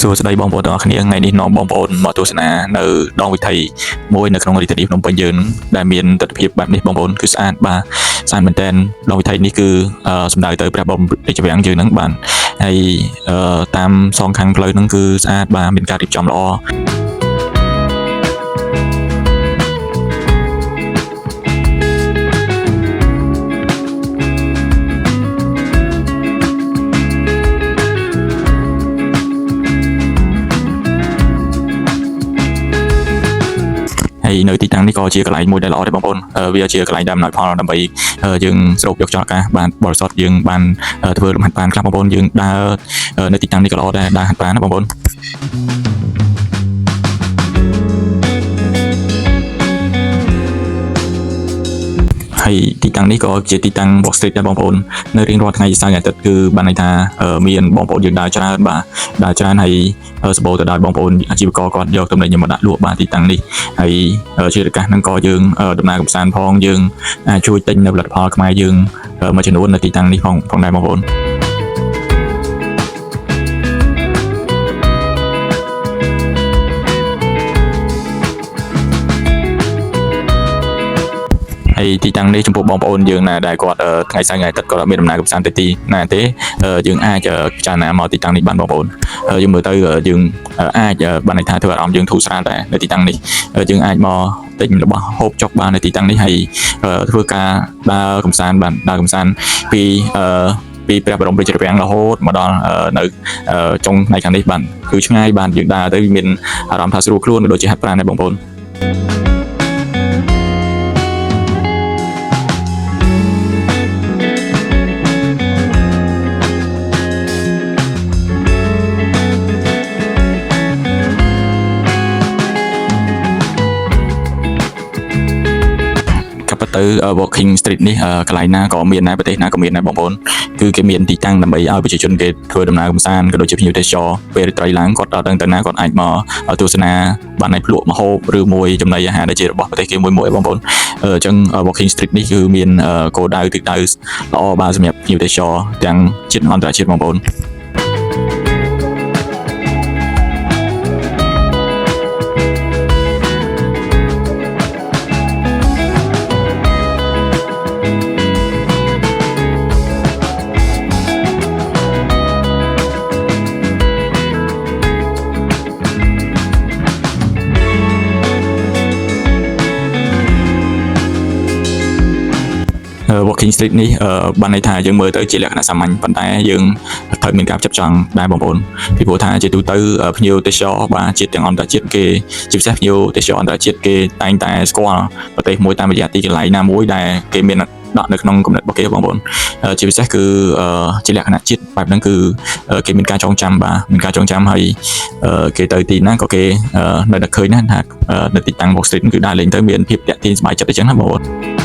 សួស្តីបងប្អូនទាំងអស់គ្នាថ្ងៃនេះនាំបងប្អូនមកទស្សនានៅដងវិថីមួយនៅក្នុងរាជធានីភ្នំពេញយើងដែលមានទិដ្ឋភាពបែបនេះបងប្អូនគឺស្អាតបាទស្អាតមែនទែនដងវិថីនេះគឺសំដៅទៅព្រះបរមរាជវាំងយើងហ្នឹងបាទហើយតាមសងខាងផ្លូវហ្នឹងគឺស្អាតបាទមានការរៀបចំល្អនៅទីតាំងនេះក៏ជាកន្លែងមួយដែលល្អដែរបងប្អូនវាជាកន្លែងដែលអំណោយផលដើម្បីយើងស្រូបយកខ្យល់អាកាសបានបរិសុទ្ធយើងបានធ្វើលំហាត់ប្រាណខ្លះបងប្អូនយើងដើរនៅទីតាំងនេះក៏ល្អដែរដើរហាត់ប្រាណណាបងប្អូនហើយទីតាំងនេះក៏ជាទីតាំង Walk Street ដែរបងប្អូននៅរៀងរាល់ថ្ងៃសៅរ៍អាទិត្យគឺបានន័យថាមានបងប្អូនយើងដើរច្រើនបាទដើរច្រើនហើយសម្បូរទៅដោយបងប្អូនអាជីវករគាត់យកទំនិញមកដាក់លក់បាទទីតាំងនេះហើយជាឱកាសហ្នឹងក៏យើងដំណើរកម្សាន្តផងយើងជួយទិញនៅផលិតផលខ្មែរយើងមួយចំនួននៅទីតាំងនេះផងដែរបងប្អូនហើយទីតាំងនេះចំពោះបងប្អូនយើងណាដែលគាត់ថ្ងៃសៅរ៍ថ្ងៃអាទិត្យគាត់អត់មានដំណើរកម្សាន្តទៅទីណាទេយើងអាចពិចារណាមកទីតាំងនេះបានបងប្អូនយើងមើលទៅយើងអាចបានន័យថាធ្វើអារម្មណ៍យើងធូរស្រាលដែរនៅទីតាំងនេះយើងអាចមកទិញរបស់ហូបចុកបាននៅទីតាំងនេះហើយធ្វើការដើរកម្សាន្តបានដើរកម្សាន្តពីព្រះបរមរាជវាំងរហូតមកដល់នៅចុងផ្នែកខាងនេះបានគឺឆ្ងាយបានយើងដើរទៅមានអារម្មណ៍ថាស្រួលខ្លួនដូចជាហាត់ប្រាណដែរបងប្អូនទៅ Walking Street នេះកន្លែងណាក៏មានដែរប្រទេសណាក៏មានដែរបងប្អូនគឺគេមានទីតាំងដើម្បីឲ្យប្រជាជនគេធ្វើដំណើរកម្សាន្តក៏ដូចជាភ្ញៀវទេសចរពេលរាត្រីឡើងគាត់ដល់ទៅណាគាត់អាចមកទស្សនាបានឲ្យភ្លក់ម្ហូបឬមួយចំណីអាហារដែលជារបស់ប្រទេសគេមួយបងប្អូនអញ្ចឹង Walking Street នេះគឺមានគោលដៅទិសដៅល្អបាទសម្រាប់ភ្ញៀវទេសចរទាំងជាតិអន្តរជាតិបងប្អូនWalking Street នេះបានន័យថាយើងមើលទៅជាលក្ខណៈសាមញ្ញប៉ុន្តែយើងត្រូវមានការចាប់ចង់ដែរបងប្អូនពីព្រោះថាជាទូទៅភ្ញៀវទេសចរបាទជាតិទាំងអន្តរជាតិគេជាពិសេសភ្ញៀវទេសចរអន្តរជាតិគេតែងតែស្គាល់ប្រទេសមួយតាមរយៈទីកន្លែងណាមួយដែលគេមានដាក់នៅក្នុងគំនិតរបស់គេបងប្អូនជាពិសេសគឺជាលក្ខណៈជាតិបែបហ្នឹងគឺគេមានការចងចាំបាទមានការចងចាំហើយគេទៅទីណាក៏គេនៅតែឃើញណាថានៅទីតាំង Walk Street គឺដើរលេងទៅមានភាពតាក់ទាញសប្បាយចិត្តអញ្ចឹងណាបងប្អូន